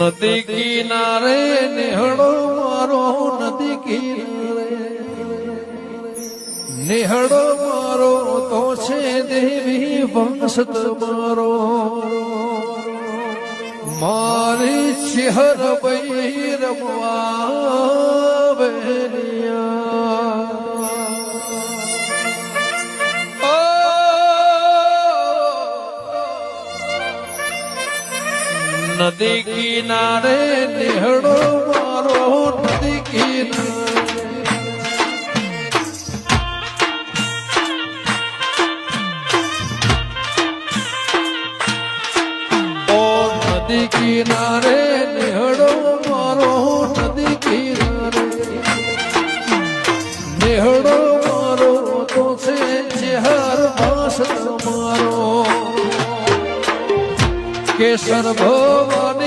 નદી કિનારે નિહળો મારો નદી કિનારે નિહળો મારો તો છે દેવી વંશ તમારો મારી ચહેર બઈ રમવા બેરિયા નદી કિનારે નિહળો મારો નદી કિનારે ઓ નદી કિનારે નિહળો મારો નદી કિનારે નિહળો મારો તો છે ચહેર ભાષ તમારો કેસર ભવાની